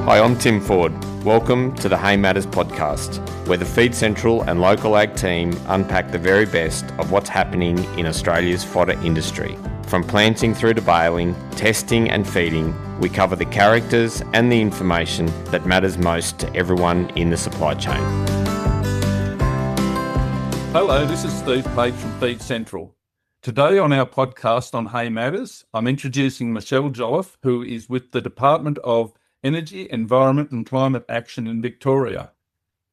Hi, I'm Tim Ford. Welcome to the Hay Matters podcast, where the Feed Central and local ag team unpack the very best of what's happening in Australia's fodder industry. From planting through to baling, testing and feeding, we cover the characters and the information that matters most to everyone in the supply chain. Hello, this is Steve Page from Feed Central. Today on our podcast on Hay Matters, I'm introducing Michele Jolliffe, who is with the Department of Energy, Environment and Climate Action in Victoria.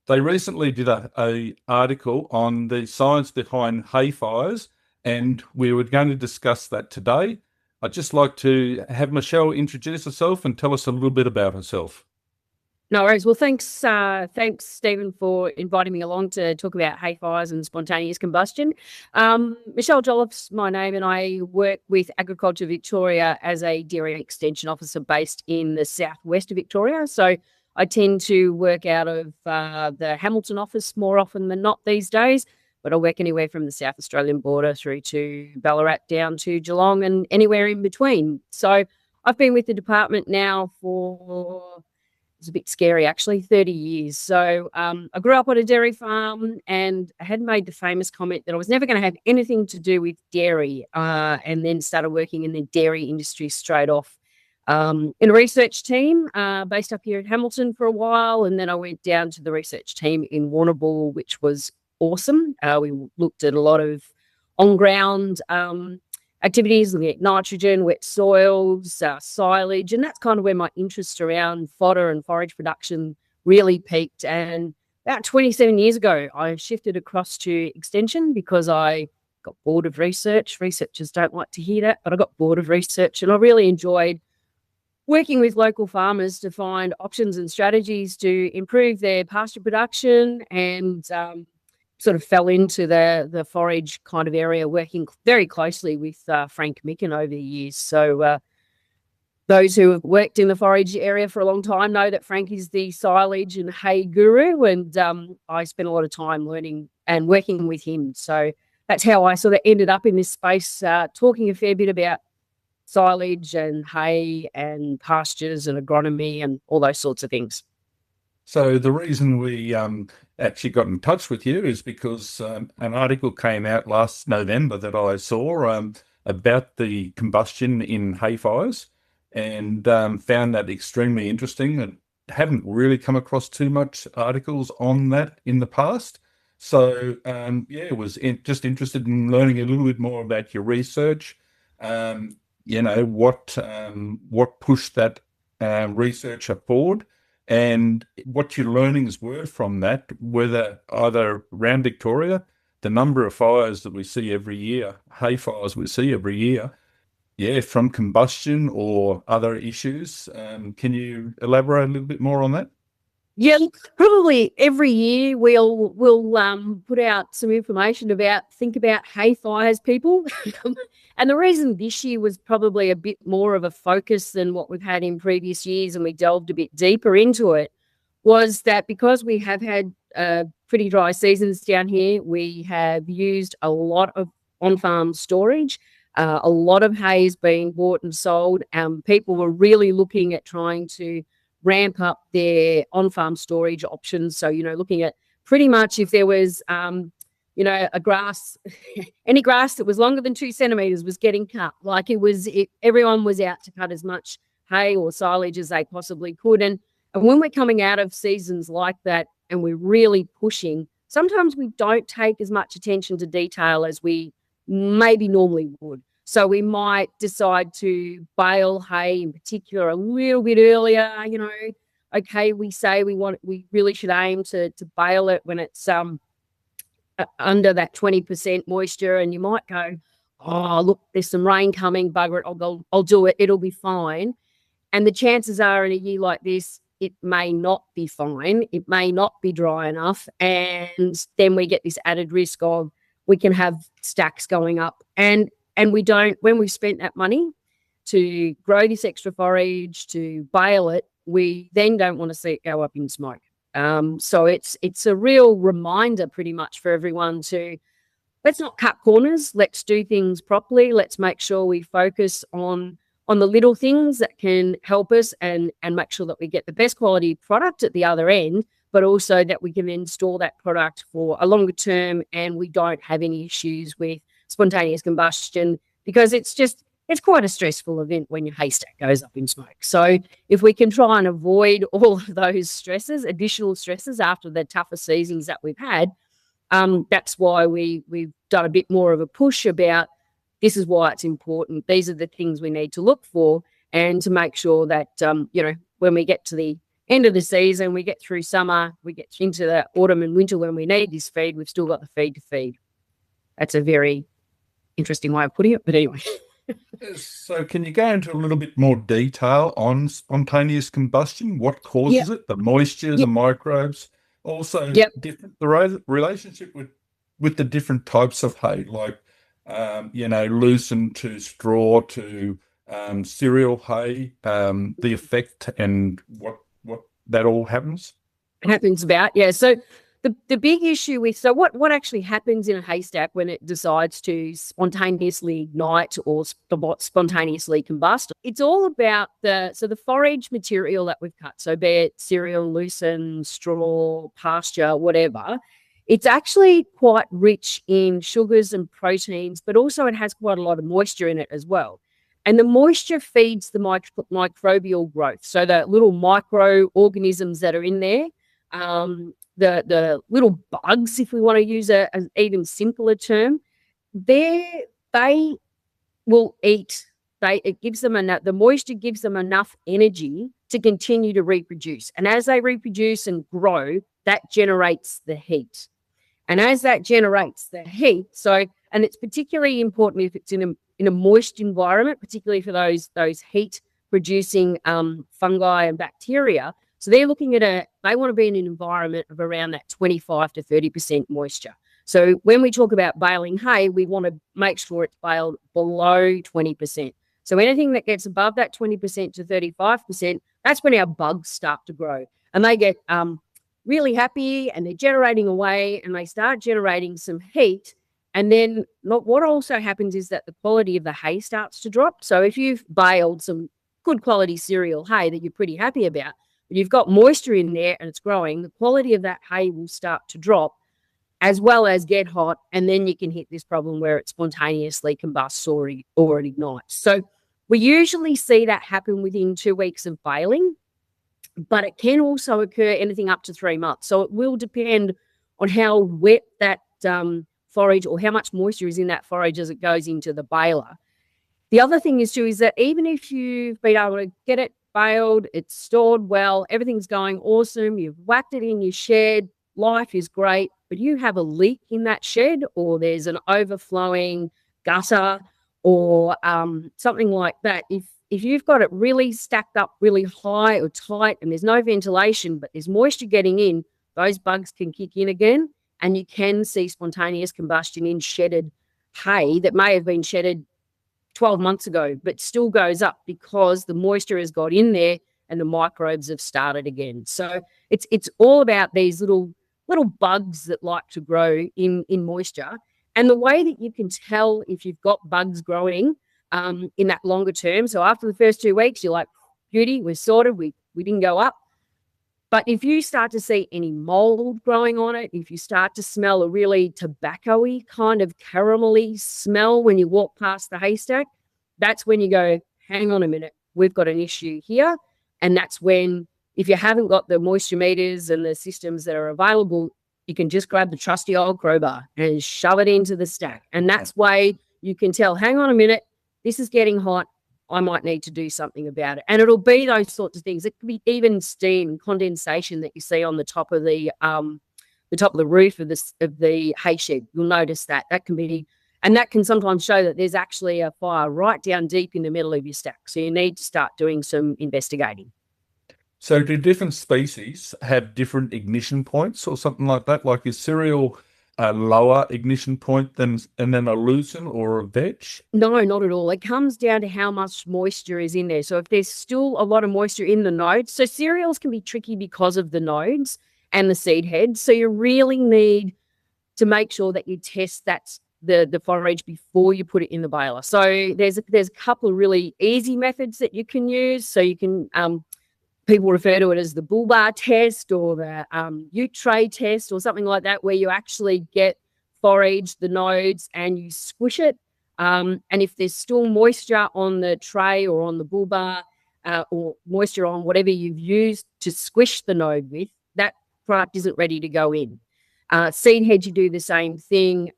They recently did a article on the science behind hay fires, and we were going to discuss that today. I'd just like to have Michele introduce herself and tell us a little bit about herself. No worries. Well, thanks, Stephen, for inviting me along to talk about hay fires and spontaneous combustion. Michele Jolliffe's my name, and I work with Agriculture Victoria as a dairy extension officer based in the southwest of Victoria. So I tend to work out of the Hamilton office more often than not these days, but I work anywhere from the South Australian border through to Ballarat down to Geelong and anywhere in between. So I've been with the department now for... It's a bit scary, actually, 30 years. So I grew up on a dairy farm and I had made the famous comment that I was never going to have anything to do with dairy, and then started working in the dairy industry straight off in a research team based up here in Hamilton for a while. And then I went down to the research team in Warrnambool, which was awesome. We looked at a lot of on-ground activities, looking at nitrogen, wet soils, silage, and that's kind of where my interest around fodder and forage production really peaked. And about 27 years ago, I shifted across to extension because I got bored of research. Researchers don't like to hear that, but I got bored of research, and I really enjoyed working with local farmers to find options and strategies to improve their pasture production, and sort of fell into the forage kind of area, working very closely with Frank Micken over the years. So those who have worked in the forage area for a long time know that Frank is the silage and hay guru, and I spent a lot of time learning and working with him. So that's how I sort of ended up in this space, talking a fair bit about silage and hay and pastures and agronomy and all those sorts of things. So the reason we actually got in touch with you is because an article came out last November that I saw about the combustion in hay fires, and found that extremely interesting, and haven't really come across too much articles on that in the past. So was just interested in learning a little bit more about your research. What pushed that researcher forward, and what your learnings were from that, whether either around Victoria, the number of fires that we see every year, hay fires we see every year, from combustion or other issues. Can you elaborate a little bit more on that? Yeah, probably every year we'll put out some information think about hay fires, people. And the reason this year was probably a bit more of a focus than what we've had in previous years, and we delved a bit deeper into it, was that because we have had pretty dry seasons down here, we have used a lot of on-farm storage. A lot of hay is being bought and sold. People were really looking at trying to ramp up their on-farm storage options. So, looking at pretty much if there was, a grass, any grass that was longer than 2 centimetres was getting cut. Like everyone was out to cut as much hay or silage as they possibly could. And when we're coming out of seasons like that and we're really pushing, sometimes we don't take as much attention to detail as we maybe normally would. So we might decide to bale hay in particular a little bit earlier. Okay, we say we really should aim to bale it when it's under that 20% moisture, and you might go, oh, look, there's some rain coming, bugger it, I'll do it, it'll be fine. And the chances are in a year like this, it may not be fine, it may not be dry enough, and then we get this added risk of we can have stacks going up. And we don't, when we've spent that money to grow this extra forage, to bale it, we then don't want to see it go up in smoke. So it's a real reminder pretty much for everyone to, let's not cut corners, let's do things properly, let's make sure we focus on on the little things that can help us and make sure that we get the best quality product at the other end, but also that we can then store that product for a longer term and we don't have any issues with spontaneous combustion, because it's quite a stressful event when your haystack goes up in smoke. So if we can try and avoid all of those stresses, additional stresses after the tougher seasons that we've had, that's why we've done a bit more of a push about this is why it's important. These are the things we need to look for, and to make sure that, when we get to the end of the season, we get through summer, we get into the autumn and winter when we need this feed, we've still got the feed to feed. That's a very interesting way of putting it, but anyway. So can you go into a little bit more detail on spontaneous combustion? What causes it? The moisture, the microbes, also the relationship with the different types of hay, like loosened to straw to cereal hay, the effect and what that all happens about. Yeah. So the big issue with, so what actually happens in a haystack when it decides to spontaneously ignite or spontaneously combust? It's all about the forage material that we've cut. So be it cereal, lucerne, straw, pasture, whatever. It's actually quite rich in sugars and proteins, but also it has quite a lot of moisture in it as well. And the moisture feeds the microbial growth. So the little microorganisms that are in there, the little bugs, if we want to use an even simpler term, they will eat. It gives them the moisture gives them enough energy to continue to reproduce. And as they reproduce and grow, that generates the heat. And as that generates the heat, and it's particularly important if it's in a moist environment, particularly for those heat producing fungi and bacteria. So they're looking at they want to be in an environment of around that 25 to 30% moisture. So when we talk about baling hay, we want to make sure it's baled below 20%. So anything that gets above that 20% to 35%, that's when our bugs start to grow. And they get really happy and they're generating away and they start generating some heat. And then what also happens is that the quality of the hay starts to drop. So if you've baled some good quality cereal hay that you're pretty happy about, but you've got moisture in there and it's growing, the quality of that hay will start to drop as well as get hot. And then you can hit this problem where it spontaneously combusts or it ignites. So we usually see that happen within 2 weeks of baling, but it can also occur anything up to 3 months. So it will depend on how wet that forage or how much moisture is in that forage as it goes into the baler. The other thing is that even if you've been able to get it baled, it's stored well, everything's going awesome, you've whacked it in your shed, life is great, but you have a leak in that shed or there's an overflowing gutter or something like that, if you've got it really stacked up really high or tight and there's no ventilation but there's moisture getting in, those bugs can kick in again and you can see spontaneous combustion in shedded hay that may have been shedded 12 months ago but still goes up because the moisture has got in there and the microbes have started again. So it's all about these little bugs that like to grow in moisture. And the way that you can tell if you've got bugs growing in that longer term, so after the first 2 weeks, you're like, beauty, we're sorted, we didn't go up. But if you start to see any mold growing on it, if you start to smell a really tobacco-y kind of caramelly smell when you walk past the haystack, that's when you go, hang on a minute, we've got an issue here. And that's when, if you haven't got the moisture meters and the systems that are available, you can just grab the trusty old crowbar and shove it into the stack. And that's why you can tell, hang on a minute, this is getting hot. I might need to do something about it. And it'll be those sorts of things. It could be even steam, condensation that you see on the top of the roof of the hay shed. You'll notice that can be, and that can sometimes show that there's actually a fire right down deep in the middle of your stack. So you need to start doing some investigating. So do different species have different ignition points or something like that? Like is cereal a lower ignition point and then a lucerne or a vetch? No, not at all. It comes down to how much moisture is in there. So if there's still a lot of moisture in the nodes, so cereals can be tricky because of the nodes and the seed heads. So you really need to make sure that you test that the forage before you put it in the baler. So there's a couple of really easy methods that you can use. So you can people refer to it as the bull bar test or the ute tray test or something like that, where you actually get forage the nodes and you squish it. And if there's still moisture on the tray or on the bull bar or moisture on whatever you've used to squish the node with, that product isn't ready to go in. Seed head, you do the same thing.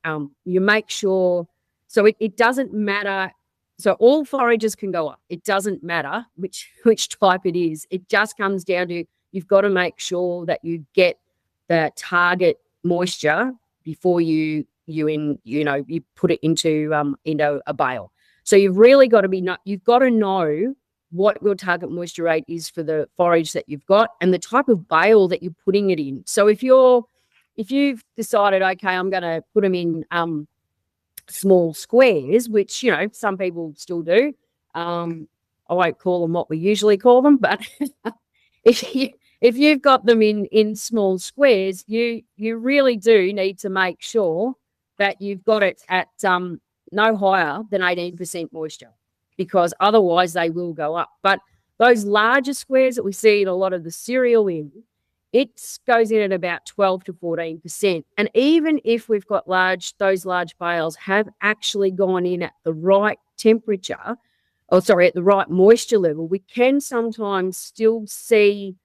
You make sure, so it doesn't matter. So all forages can go up. It doesn't matter which type it is. It just comes down to you've got to make sure that you get the target moisture before you put it into a bale. So you've really got to you've got to know what your target moisture rate is for the forage that you've got and the type of bale that you're putting it in. So if you've decided, okay, I'm going to put them in small squares, which, some people still do. I won't call them what we usually call them, but if you've got them in small squares, you really do need to make sure that you've got it at no higher than 18% moisture, because otherwise they will go up. But those larger squares that we see in a lot of the cereal it goes in at about 12 to 14%. And even if we've got those large bales have actually gone in at the right temperature, at the right moisture level, we can sometimes still see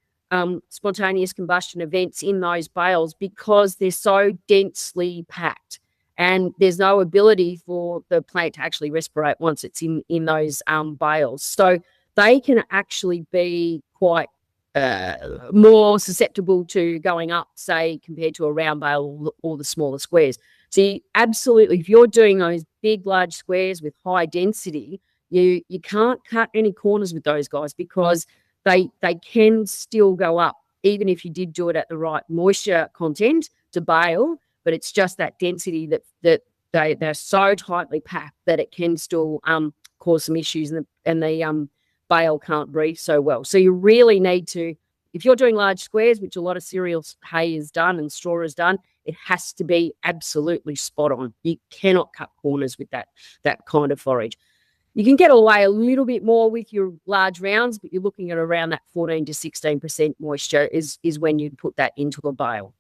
spontaneous combustion events in those bales because they're so densely packed and there's no ability for the plant to actually respirate once it's in those bales. So they can actually be quite more susceptible to going up, say, compared to a round bale or the smaller squares. So absolutely, if you're doing those big, large squares with high density, you can't cut any corners with those guys because they can still go up, even if you did do it at the right moisture content to bale. But it's just that density that they're so tightly packed that it can still cause some issues, and the bale can't breathe so well. So you really need to, if you're doing large squares, which a lot of cereal hay is done and straw is done, it has to be absolutely spot on. You cannot cut corners with that kind of forage. You can get away a little bit more with your large rounds, but you're looking at around that 14 to 16% moisture is when you put that into a bale.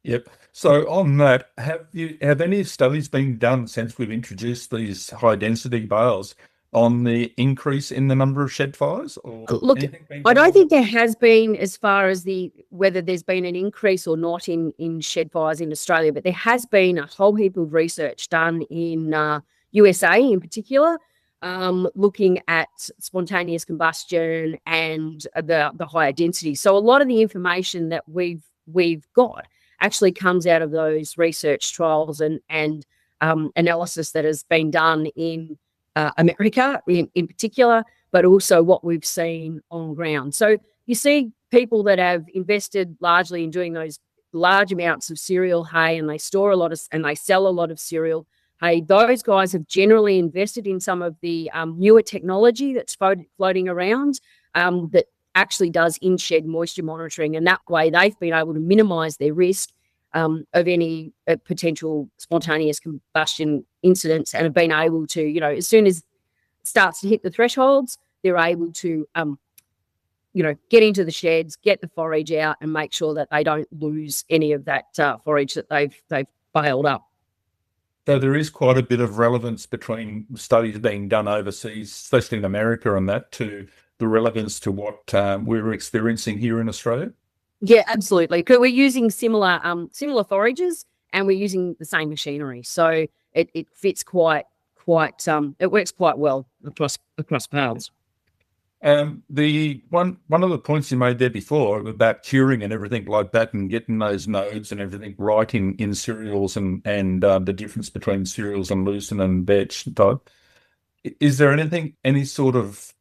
Yep. So on that, have any studies been done since we've introduced these high density bales on the increase in the number of shed fires? Or look, I don't think there has been, as far as whether there's been an increase or not in shed fires in Australia, but there has been a whole heap of research done in USA in particular, looking at spontaneous combustion and the higher density. So a lot of the information that we've got actually comes out of those research trials and analysis that has been done in America in particular, but also what we've seen on ground. So you see people that have invested largely in doing those large amounts of cereal hay, and they store and they sell a lot of cereal hay. Those guys have generally invested in some of the newer technology that's floating around that actually does in-shed moisture monitoring, and that way they've been able to minimise their risk of any potential spontaneous combustion incidents, and have been able to, as soon as it starts to hit the thresholds, they're able to, get into the sheds, get the forage out, and make sure that they don't lose any of that forage that they've baled up. So there is quite a bit of relevance between studies being done overseas, especially in America, and that to the relevance to what we're experiencing here in Australia. Yeah, absolutely. Because we're using similar forages, and we're using the same machinery, so it fits quite. It works quite well across paths. The one of the points you made there before about curing and everything like that, and getting those nodes and everything right in cereals, and the difference between cereals and lucerne and vetch type. Is there any sort of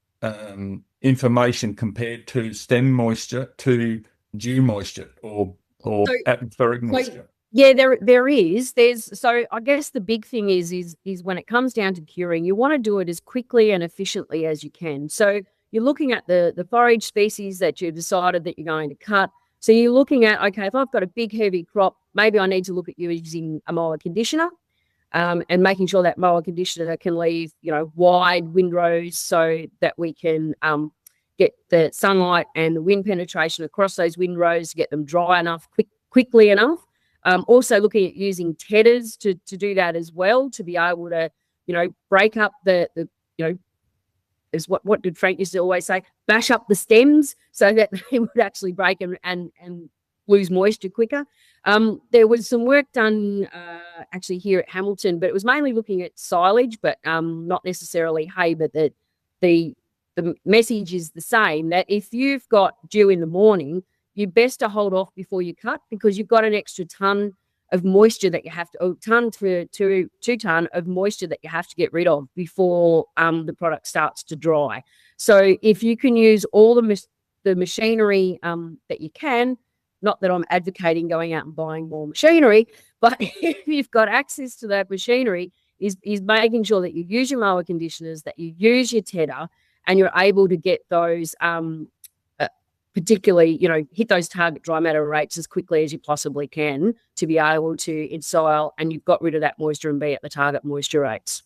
information compared to stem moisture to dew moisture or atmospheric moisture? Yeah, there is. So I guess the big thing is when it comes down to curing, you want to do it as quickly and efficiently as you can. So you're looking at the forage species that you've decided that you're going to cut. So you're looking at, okay, if I've got a big heavy crop, maybe I need to look at using a mower conditioner. and making sure that mower conditioner can leave, wide windrows so that we can get the sunlight and the wind penetration across those windrows to get them dry enough, quickly enough. Also looking at using tedders to do that as well, to be able to, break up the is what did Frank used to always say, bash up the stems so that they would actually break and lose moisture quicker. There was some work done actually here at Hamilton, but it was mainly looking at silage, but not necessarily hay, but the message is the same, that if you've got dew in the morning, you're best to hold off before you cut, because you've got an extra ton of moisture that you have to, ton to 2 ton of moisture that you have to get rid of before the product starts to dry. So if you can use all the machinery that you can, not that I'm advocating going out and buying more machinery, but if you've got access to that machinery, is making sure that you use your mower conditioners, that you use your tedder, and you're able to get those particularly, hit those target dry matter rates as quickly as you possibly can to be able to ensoil, and you've got rid of that moisture and be at the target moisture rates.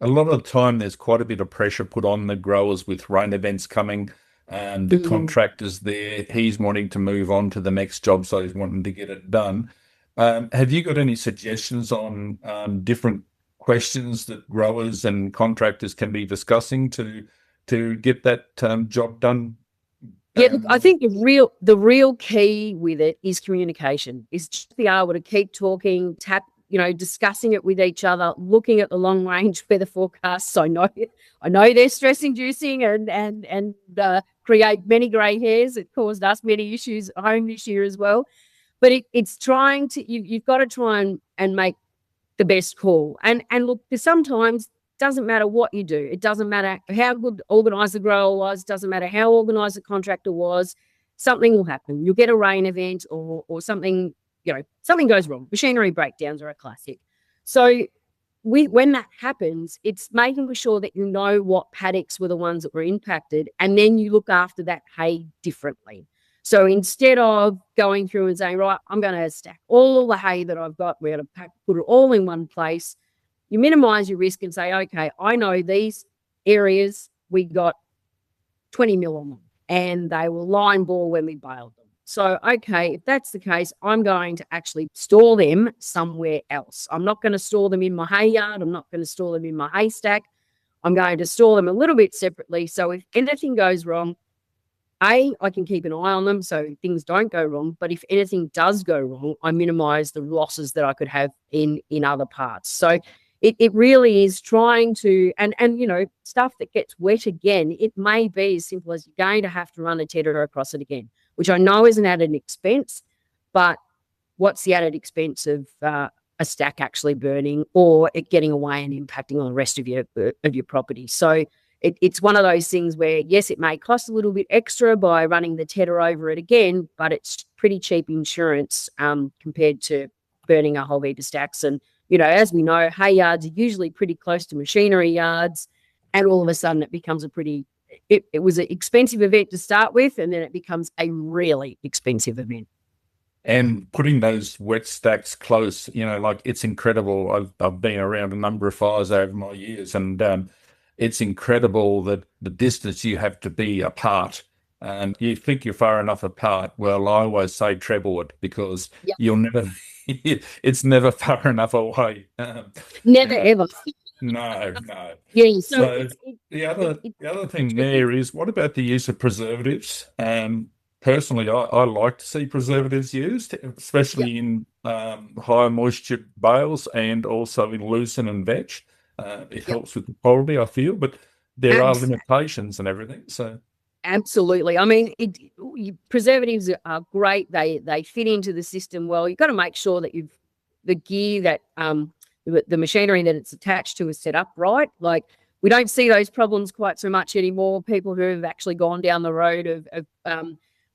A lot of the time there's quite a bit of pressure put on the growers with rain events coming, and the contractor's there. He's wanting to move on to the next job, so he's wanting to get it done. Have you got any suggestions on different questions that growers and contractors can be discussing to get that job done? Yeah, look, I think the real key with it is communication. Is just be able to keep talking, discussing it with each other, looking at the long range weather forecasts. I know they're stress inducing and create many grey hairs. It caused us many issues at home this year as well. But it's trying to, you've got to try and make the best call. And look, sometimes doesn't matter what you do. It doesn't matter how good organised the grower was. Doesn't matter how organised the contractor was. Something will happen. You'll get a rain event or something. Something goes wrong. Machinery breakdowns are a classic. So when that happens, it's making sure that you know what paddocks were the ones that were impacted, and then you look after that hay differently. So instead of going through and saying, right, I'm going to stack all the hay that I've got, we're going to put it all in one place, you minimise your risk and say, okay, I know these areas, we got 20 mil on them, and they will line ball when we baled them. So, okay, if that's the case, I'm going to actually store them somewhere else. I'm not going to store them in my hay yard. I'm not going to store them in my haystack. I'm going to store them a little bit separately. So if anything goes wrong, I can keep an eye on them so things don't go wrong. But if anything does go wrong, I minimise the losses that I could have in other parts. So it really is trying to, and stuff that gets wet again, it may be as simple as you're going to have to run a tedder across it again, which I know is an added expense, but what's the added expense of a stack actually burning or it getting away and impacting on the rest of your property? So it's one of those things where, yes, it may cost a little bit extra by running the tedder over it again, but it's pretty cheap insurance compared to burning a whole heap of stacks. And as we know, hay yards are usually pretty close to machinery yards, and all of a sudden it becomes it was an expensive event to start with, and then it becomes a really expensive event. And putting those wet stacks close, it's incredible. I've been around a number of fires over my years, and it's incredible that the distance you have to be apart. And you think you're far enough apart. Well, I always say treble it, because you'll never, it's never far enough away. Never, ever. No. Yeah. So the other thing there is, what about the use of preservatives? Personally, I like to see preservatives used, especially in higher moisture bales and also in lucerne and vetch. It helps with the quality, I feel, but there are limitations and everything. So. Absolutely. I mean, preservatives are great. They fit into the system well. You've got to make sure that the gear that the machinery that it's attached to is set up right. Like, we don't see those problems quite so much anymore. People who have actually gone down the road of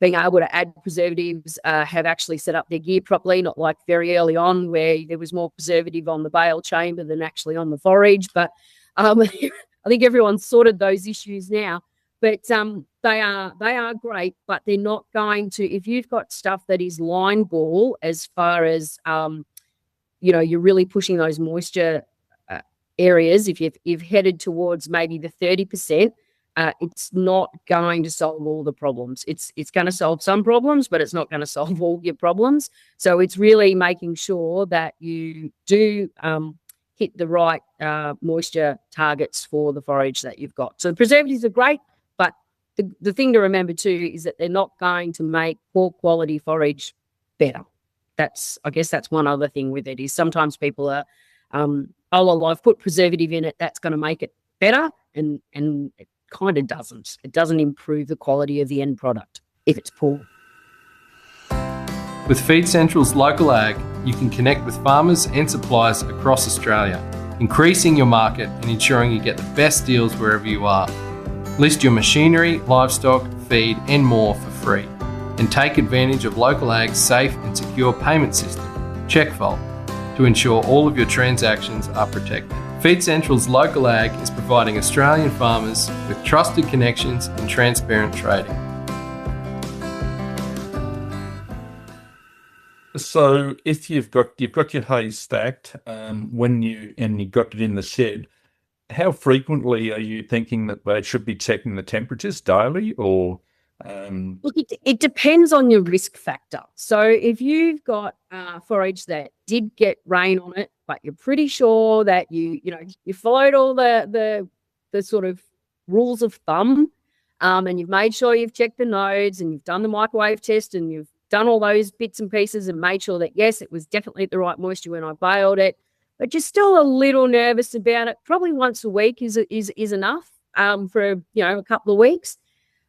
being able to add preservatives have actually set up their gear properly, not like very early on where there was more preservative on the bale chamber than actually on the forage. But I think everyone's sorted those issues now. But they are great, but they're not going to, if you've got stuff that is line ball as far as you're really pushing those moisture areas. If you've headed towards maybe the 30%, it's not going to solve all the problems. It's going to solve some problems, but it's not going to solve all your problems. So it's really making sure that you do hit the right moisture targets for the forage that you've got. So preservatives are great, but the thing to remember too is that they're not going to make poor quality forage better. I guess that's one other thing with it, is sometimes people are, oh, well, I've put preservative in it, that's going to make it better, and it kind of doesn't. It doesn't improve the quality of the end product if it's poor. With Feed Central's Local Ag, you can connect with farmers and suppliers across Australia, increasing your market and ensuring you get the best deals wherever you are. List your machinery, livestock, feed and more for free, and take advantage of Local Ag's safe and secure payment system, CheckVault, to ensure all of your transactions are protected. Feed Central's Local Ag is providing Australian farmers with trusted connections and transparent trading. So if you've got your hay stacked, you've got it in the shed, how frequently are you thinking that they should be checking the temperatures daily, or? Look, it depends on your risk factor. So if you've got forage that did get rain on it, but you're pretty sure that you followed all the sort of rules of thumb, and you've made sure you've checked the nodes and you've done the microwave test and you've done all those bits and pieces and made sure that, yes, it was definitely at the right moisture when I baled it, but you're still a little nervous about it, probably once a week is enough for a couple of weeks.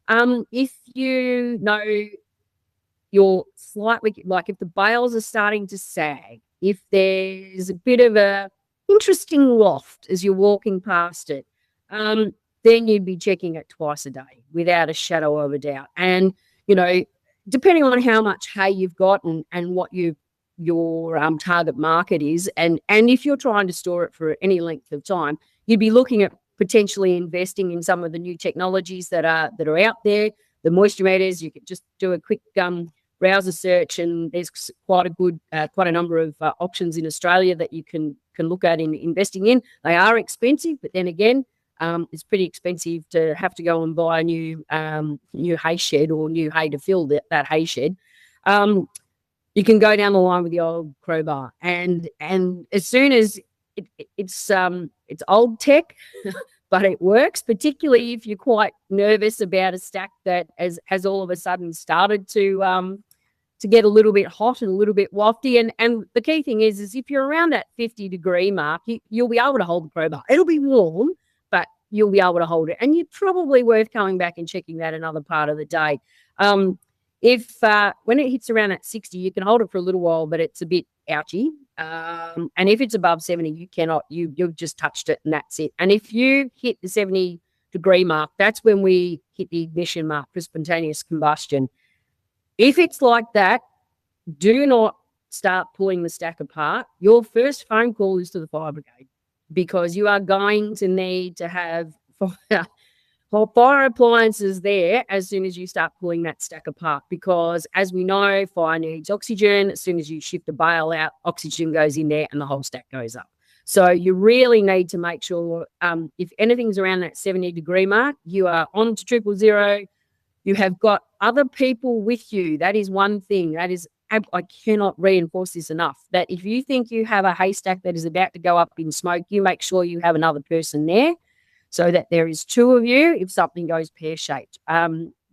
If you know you're slightly, like if the bales are starting to sag, if there's a bit of a interesting loft as you're walking past it, then you'd be checking it twice a day without a shadow of a doubt. And, depending on how much hay you've got and what your target market is, and if you're trying to store it for any length of time, you'd be looking at potentially investing in some of the new technologies that are out there. The moisture meters, you could just do a quick browser search, and there's quite a number of options in Australia that you can look at in investing in. They are expensive, but then again, it's pretty expensive to have to go and buy a new hay shed or new hay to fill that hay shed. You can go down the line with the old crowbar, and as soon as it's old tech, but it works, particularly if you're quite nervous about a stack that has all of a sudden started to get a little bit hot and a little bit wafty. And the key thing is if you're around that 50-degree mark, you'll be able to hold the crowbar. It'll be warm, but you'll be able to hold it. And you're probably worth coming back and checking that another part of the day. If when it hits around at 60, you can hold it for a little while, but it's a bit ouchy. And if it's above 70, you cannot. You've just touched it, and that's it. And if you hit the 70-degree mark, that's when we hit the ignition mark for spontaneous combustion. If it's like that, do not start pulling the stack apart. Your first phone call is to the fire brigade, because you are going to need to have fire appliances there as soon as you start pulling that stack apart, because as we know, fire needs oxygen. As soon as you shift the bale out, oxygen goes in there and the whole stack goes up. So you really need to make sure if anything's around that 70-degree mark, you are on to 000. You have got other people with you. That is one thing. That is, I cannot reinforce this enough, that if you think you have a haystack that is about to go up in smoke, you make sure you have another person there, so that there is two of you if something goes pear-shaped.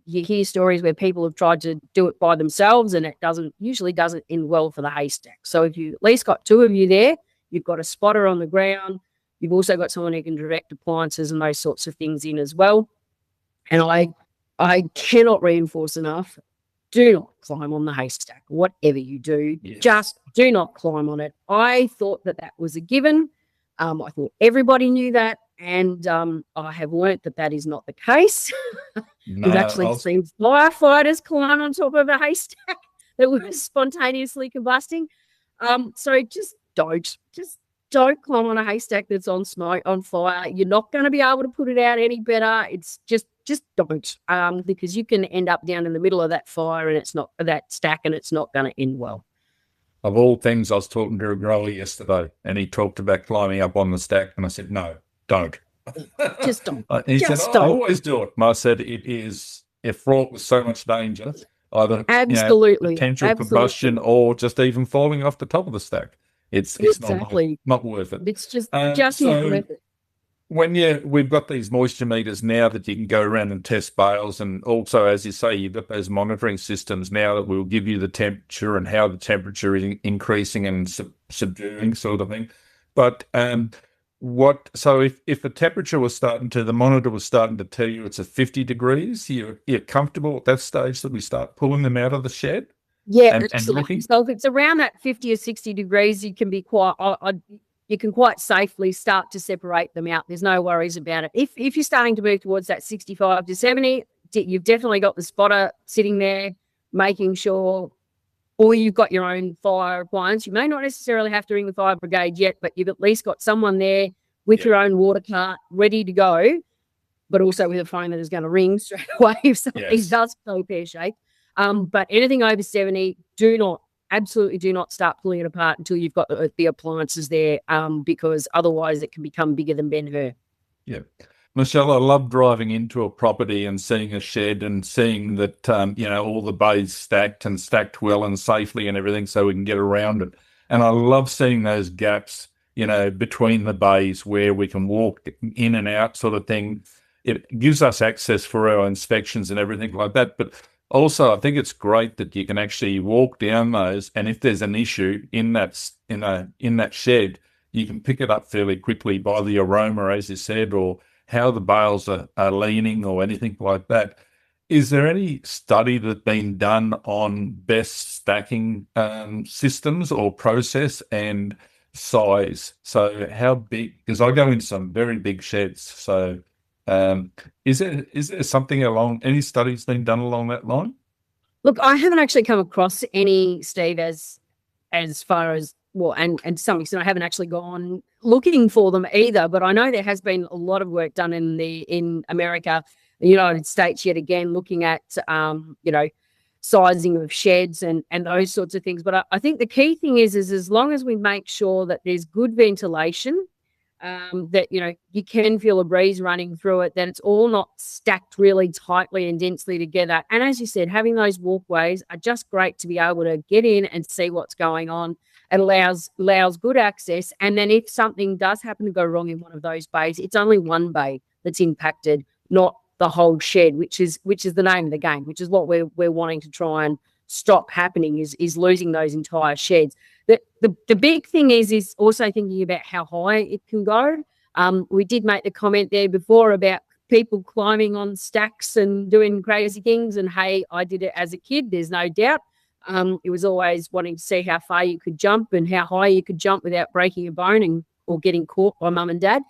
You hear stories where people have tried to do it by themselves, and it usually doesn't end well for the haystack. So if you at least got two of you there, you've got a spotter on the ground, you've also got someone who can direct appliances and those sorts of things in as well. And I cannot reinforce enough, do not climb on the haystack. Whatever you do, Just do not climb on it. I thought that was a given. I thought everybody knew that. And I have learnt that is not the case. We've actually seen firefighters climb on top of a haystack that was spontaneously combusting. So just don't climb on a haystack that's on fire. You're not going to be able to put it out any better. It's just don't, because you can end up down in the middle of that fire and it's not that stack, and it's not going to end well. Of all things, I was talking to a grower yesterday, and he talked about climbing up on the stack, and I said, "No, don't." Just don't. He said, Just "I don't. always do it." And I said, "It is fraught with so much danger, either Absolutely. potential Absolutely. combustion or just even falling off the top of the stack. It's Exactly. not worth it." It's just not So worth it. when we've got these moisture meters now that you can go around and test bales, and also, as you say, you've got those monitoring systems now that will give you the temperature and how the temperature is increasing and subduing, sort of thing. But so if the temperature was the monitor was starting to tell you it's at 50 degrees, you're comfortable at that stage that we start pulling them out of the shed? Yeah, and absolutely. looking? So if it's around that 50 or 60 degrees, you can be you can quite safely start to separate them out. There's no worries about it. If you're starting to move towards that 65 to 70, you've definitely got the spotter sitting there making sure, or you've got your own fire appliance. You may not necessarily have to ring the fire brigade yet, but you've at least got someone there with your own water cart ready to go, but also with a phone that is going to ring straight away if something does go pear-shaped. But anything over 70, absolutely do not start pulling it apart until you've got the appliances there, because otherwise it can become bigger than Ben-Hur. Yeah. Michelle, I love driving into a property and seeing a shed and seeing that, all the bays stacked well and safely and everything so we can get around it. And I love seeing those gaps, between the bays where we can walk in and out, sort of thing. It gives us access for our inspections and everything like that. But also, I think it's great that you can actually walk down those, and if there's an issue in that shed, you can pick it up fairly quickly by the aroma, as you said, or how the bales are leaning or anything like that. Is there any study that's been done on best stacking systems or process and size? So how big? Because I go in some very big sheds, so. Is there something any studies been done along that line? Look, I haven't actually come across any, Steve, as far as, well, and to some extent I haven't actually gone looking for them either, but I know there has been a lot of work done in America, the United States, yet again, looking at, sizing of sheds and those sorts of things. But I think the key thing is as long as we make sure that there's good ventilation, that you can feel a breeze running through it, that it's all not stacked really tightly and densely together. And as you said, having those walkways are just great to be able to get in and see what's going on. It allows good access. And then if something does happen to go wrong in one of those bays, it's only one bay that's impacted, not the whole shed, which is the name of the game, which is what we're wanting to try and stop happening, is losing those entire sheds. The big thing is also thinking about how high it can go. We did make the comment there before about people climbing on stacks and doing crazy things. And hey, I did it as a kid, there's no doubt. It was always wanting to see how far you could jump and how high you could jump without breaking a bone or getting caught by mum and dad.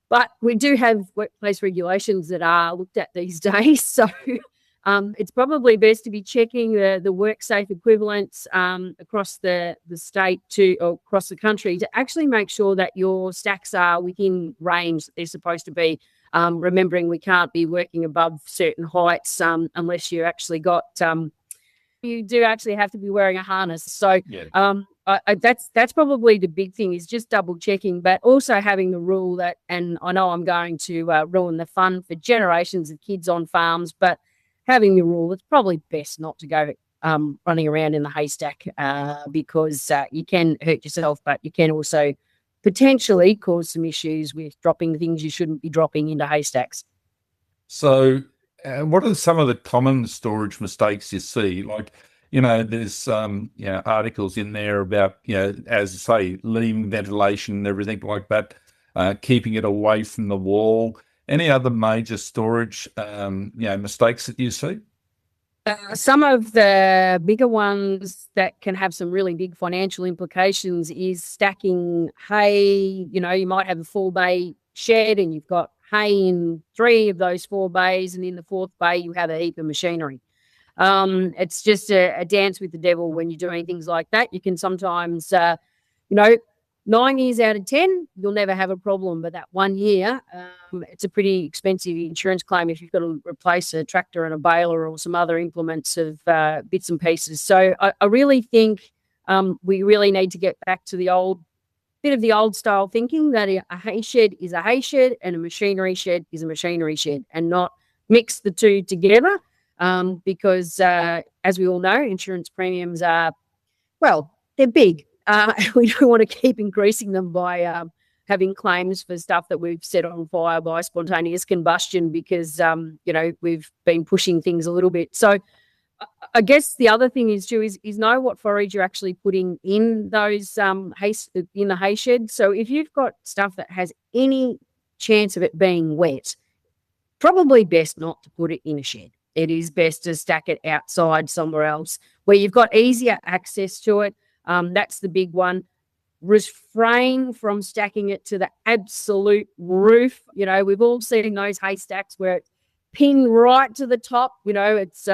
But we do have workplace regulations that are looked at these days. So it's probably best to be checking the WorkSafe equivalents across the state or across the country to actually make sure that your stacks are within range that they're supposed to be. Remembering we can't be working above certain heights unless you actually got you do actually have to be wearing a harness. So that's probably the big thing, is just double checking, but also having the rule that, and I know I'm going to ruin the fun for generations of kids on farms, but having the rule, it's probably best not to go running around in the haystack because you can hurt yourself, but you can also potentially cause some issues with dropping things you shouldn't be dropping into haystacks. So what are some of the common storage mistakes you see? Like, there's articles in there about, as I say, leaving ventilation and everything like that, keeping it away from the wall. Any other major storage, mistakes that you see? Some of the bigger ones that can have some really big financial implications is stacking hay. You might have a 4-bay shed and you've got hay in 3 of those 4 bays, and in the 4th bay you have a heap of machinery. It's just a dance with the devil when you're doing things like that. You can sometimes, 9 years out of 10, you'll never have a problem. But that 1 year, it's a pretty expensive insurance claim if you've got to replace a tractor and a baler or some other implements of bits and pieces. So I really think We really need to get back to the bit of the old style thinking that a hay shed is a hay shed and a machinery shed is a machinery shed, and not mix the two together, because as we all know, insurance premiums are, well, they're big. We don't want to keep increasing them by having claims for stuff that we've set on fire by spontaneous combustion, because we've been pushing things a little bit. So I guess the other thing is too is know what forage you're actually putting in those in the hay shed. So if you've got stuff that has any chance of it being wet, probably best not to put it in a shed. It is best to stack it outside somewhere else where you've got easier access to it. That's the big one. Refrain from stacking it to the absolute roof. We've all seen those haystacks where it's pinned right to the top. It's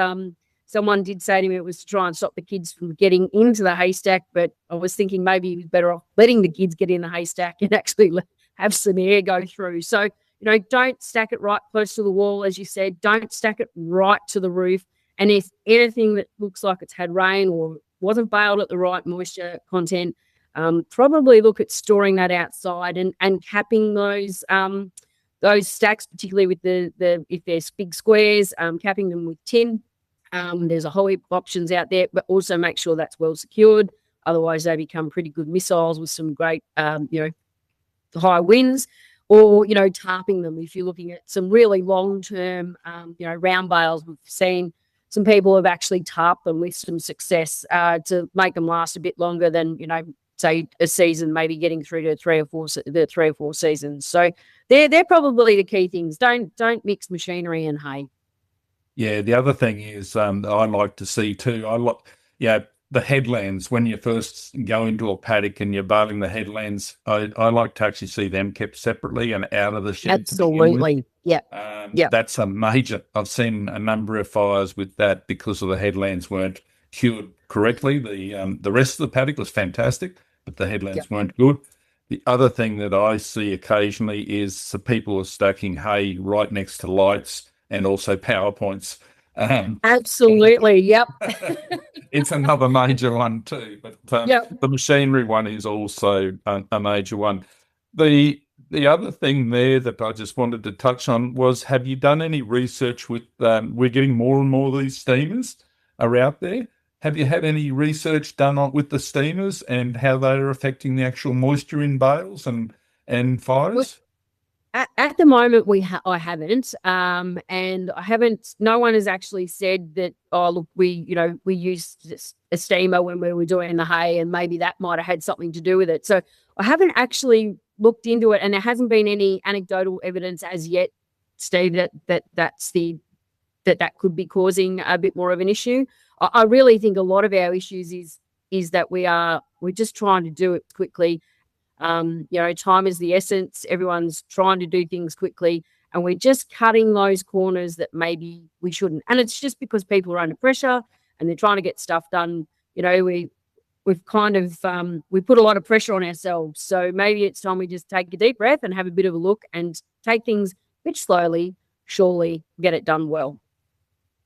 someone did say to me it was to try and stop the kids from getting into the haystack, but I was thinking maybe it was better off letting the kids get in the haystack and actually have some air go through. So, don't stack it right close to the wall, as you said. Don't stack it right to the roof. And if anything that looks like it's had rain or wasn't baled at the right moisture content, probably look at storing that outside and capping those stacks, particularly with the if there's big squares, capping them with tin. There's a whole heap of options out there, but also make sure that's well secured. Otherwise, they become pretty good missiles with some great, high winds. Or, tarping them if you're looking at some really long-term, round bales. We've seen some people have actually tarped them with some success to make them last a bit longer than, say a season, maybe getting through to three or four seasons. So they're probably the key things. Don't mix machinery and hay. Yeah, the other thing is I like to see too. The headlands, when you first go into a paddock and you're baling the headlands, I like to actually see them kept separately and out of the shed. Absolutely. Yeah. That's a major. I've seen a number of fires with that because of the headlands weren't cured correctly. The rest of the paddock was fantastic, but the headlands weren't good. The other thing that I see occasionally is the people are stacking hay right next to lights and also power points. Absolutely. Yep. It's another major one too, but the machinery one is also a major one. The other thing there that I just wanted to touch on was, have you done any research with, we're getting more and more of these steamers are out there. Have you had any research done with the steamers and how they're affecting the actual moisture in bales and fires? At the moment, I haven't, and I haven't. No one has actually said that. Oh, look, we used a steamer when we were doing the hay, and maybe that might have had something to do with it. So I haven't actually looked into it, and there hasn't been any anecdotal evidence as yet, Steve, that could be causing a bit more of an issue. I really think a lot of our issues is that we're just trying to do it quickly. Time is the essence. Everyone's trying to do things quickly, and we're just cutting those corners that maybe we shouldn't. And it's just because people are under pressure and they're trying to get stuff done. We've kind of we put a lot of pressure on ourselves. So maybe it's time we just take a deep breath and have a bit of a look and take things a bit slowly, surely get it done well.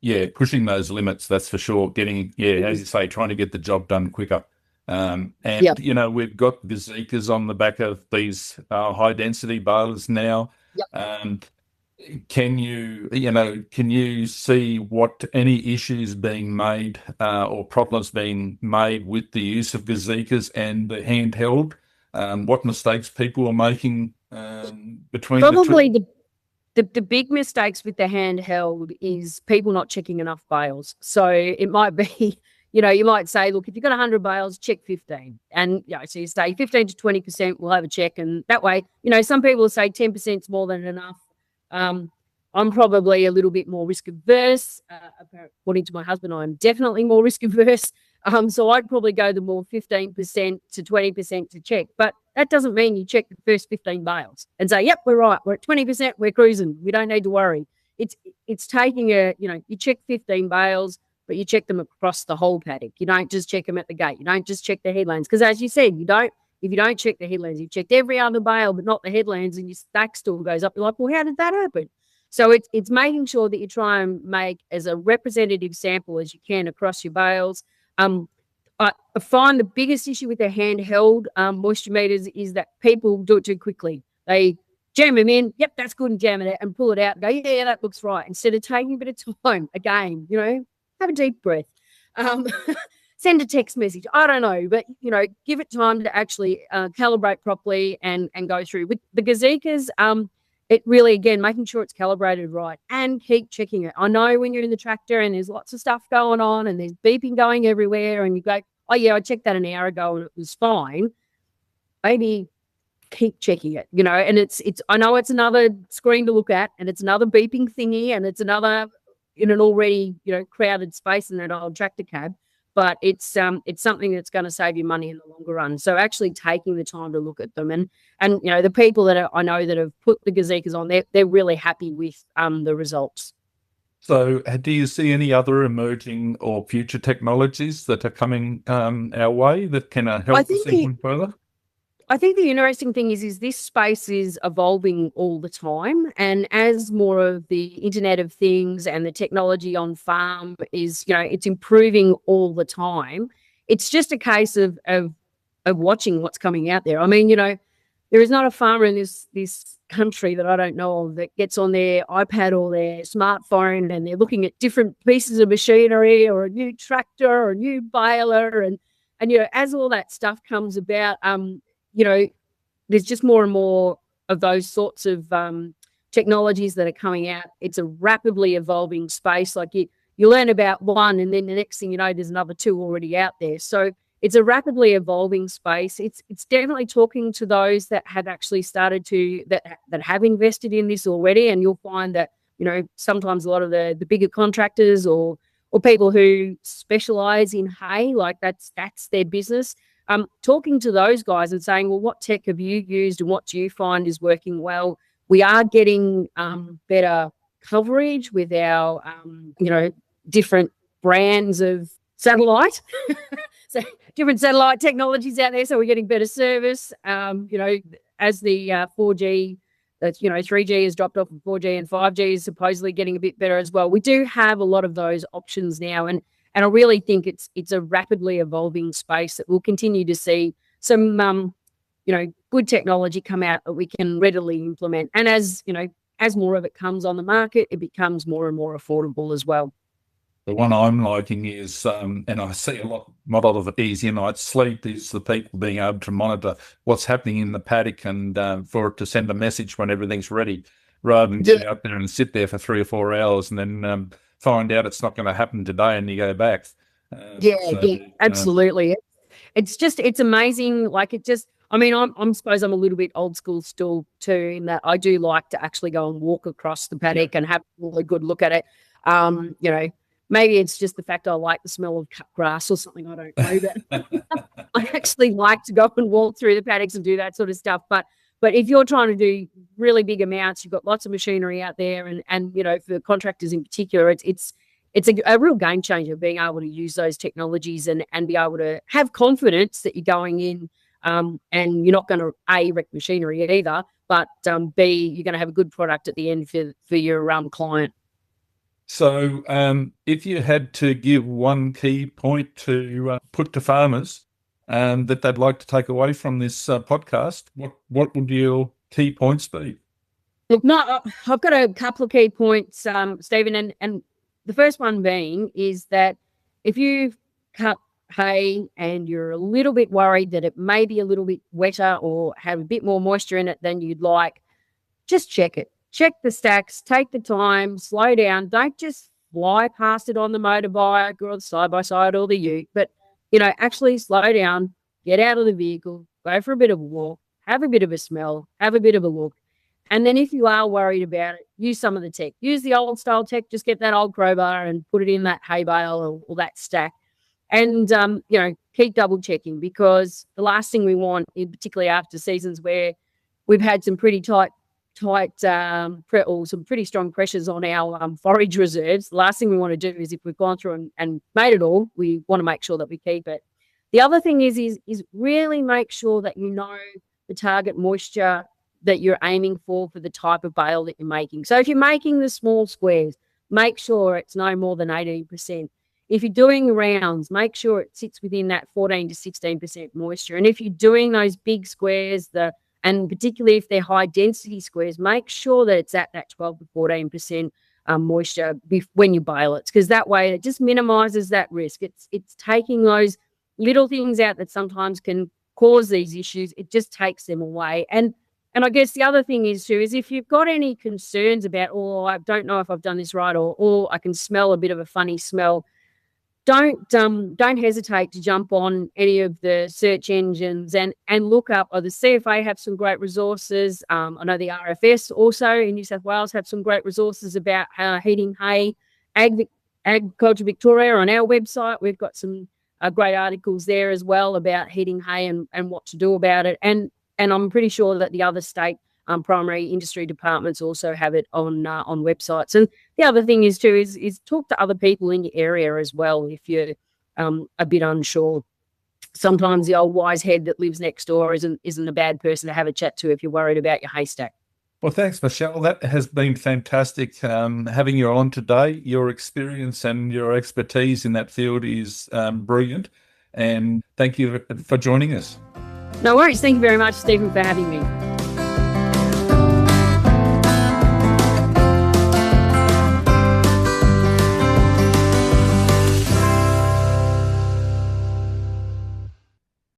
Yeah, pushing those limits, that's for sure. As you say, trying to get the job done quicker. We've got gazekers on the back of these high density balers now. Can you see what any issues being made or problems being made with the use of gazekers and the handheld? What mistakes people are making between probably the big mistakes with the handheld is people not checking enough bales. So it might be, you might say, look, if you've got 100 bales, check 15. And, so you say 15 to 20%, we'll have a check. And that way, some people will say 10% is more than enough. I'm probably a little bit more risk averse. According to my husband, I'm definitely more risk averse. So I'd probably go the more 15% to 20% to check. But that doesn't mean you check the first 15 bales and say, yep, we're right. We're at 20%. We're cruising. We don't need to worry. It's taking you check 15 bales, but you check them across the whole paddock. You don't just check them at the gate. You don't just check the headlands. Because as you said, if you don't check the headlands, you've checked every other bale, but not the headlands, and your stack still goes up. You're like, well, how did that happen? So it's making sure that you try and make as a representative sample as you can across your bales. I find the biggest issue with the handheld moisture meters is that people do it too quickly. They jam them in, yep, that's good, and jam it out and pull it out and go, yeah, that looks right. Instead of taking a bit of time, again, have a deep breath. Send a text message. I don't know, but, give it time to actually calibrate properly and go through. With the gazekas, it really, again, making sure it's calibrated right and keep checking it. I know when you're in the tractor and there's lots of stuff going on and there's beeping going everywhere and you go, oh, yeah, I checked that an hour ago and it was fine. Maybe keep checking it, and it's I know it's another screen to look at and it's another beeping thingy and it's another in an already, crowded space in that old tractor cab. But it's something that's going to save you money in the longer run. So actually taking the time to look at them and the people that I know that have put the gazekas on, they're really happy with the results. So do you see any other emerging or future technologies that are coming our way that can help us even further? I think the interesting thing is this space is evolving all the time. And as more of the Internet of Things and the technology on farm is, it's improving all the time. It's just a case of watching what's coming out there. I mean, there is not a farmer in this country that I don't know of that gets on their iPad or their smartphone and they're looking at different pieces of machinery or a new tractor or a new baler. And as all that stuff comes about, there's just more and more of those sorts of technologies that are coming out. It's a rapidly evolving space. Like you learn about one and then the next thing you know, there's another two already out there. So it's a rapidly evolving space. It's definitely talking to those that have actually started to, that have invested in this already. And you'll find that, sometimes a lot of the bigger contractors or people who specialize in hay, like that's their business. Talking to those guys and saying, well, what tech have you used and what do you find is working well? We are getting better coverage with our, different brands of satellite. So different satellite technologies out there. So we're getting better service, as the 4G, 3G has dropped off and 4G and 5G is supposedly getting a bit better as well. We do have a lot of those options now. And I really think it's a rapidly evolving space that we'll continue to see some, good technology come out that we can readily implement. And as more of it comes on the market, it becomes more and more affordable as well. The one I'm liking is, and I see a lot of it easier night's sleep, is the people being able to monitor what's happening in the paddock and for it to send a message when everything's ready, rather than get out there and sit there for 3 or 4 hours and then find out it's not going to happen today and you go back. Absolutely. It's amazing. Like I suppose I'm a little bit old school still too, in that I do like to actually go and walk across the paddock and have a really good look at it. Maybe it's just the fact I like the smell of cut grass or something. I don't know, but I actually like to go and walk through the paddocks and do that sort of stuff. But if you're trying to do really big amounts, you've got lots of machinery out there, and for contractors in particular, it's a real game changer being able to use those technologies and be able to have confidence that you're going in and you're not going to A, wreck machinery either, but B, you're going to have a good product at the end for your client. So if you had to give one key point to put to farmers that they'd like to take away from this podcast, what would your key points be? Look, I've got a couple of key points, Stephen, and the first one being is that if you've cut hay and you're a little bit worried that it may be a little bit wetter or have a bit more moisture in it than you'd like, just check it. Check the stacks, take the time, slow down. Don't just fly past it on the motorbike or the side-by-side or the ute, but, actually slow down, get out of the vehicle, go for a bit of a walk, have a bit of a smell, have a bit of a look. And then if you are worried about it, use some of the tech. Use the old style tech, just get that old crowbar and put it in that hay bale or that stack. And, keep double checking, because the last thing we want, particularly after seasons where we've had some pretty tight or some pretty strong pressures on our forage reserves. The last thing we want to do is, if we've gone through and made it all, we want to make sure that we keep it. The other thing is really make sure that you know the target moisture that you're aiming for the type of bale that you're making. So if you're making the small squares, make sure it's no more than 18%. if you're doing rounds, make sure it sits within that 14 to 16% moisture. And if you're doing those big squares, and particularly if they're high density squares, make sure that it's at that 12 to 14% moisture when you bale it, because that way it just minimizes that risk. It's taking those little things out that sometimes can cause these issues. It just takes them away. And I guess the other thing is too, is if you've got any concerns about, oh, I don't know if I've done this right, or I can smell a bit of a funny smell, don't hesitate to jump on any of the search engines and look up. Or the CFA have some great resources. I know the RFS also in New South Wales have some great resources about heating hay. Agriculture Victoria on our website, we've got some great articles there as well about heating hay and what to do about it. And I'm pretty sure that the other state primary industry departments also have it on websites. And the other thing is too is talk to other people in your area as well if you're a bit unsure. Sometimes the old wise head that lives next door isn't a bad person to have a chat to if you're worried about your haystack. Well, thanks, Michelle. That has been fantastic having you on today. Your experience and your expertise in that field is brilliant. And thank you for joining us. No worries. Thank you very much, Stephen, for having me.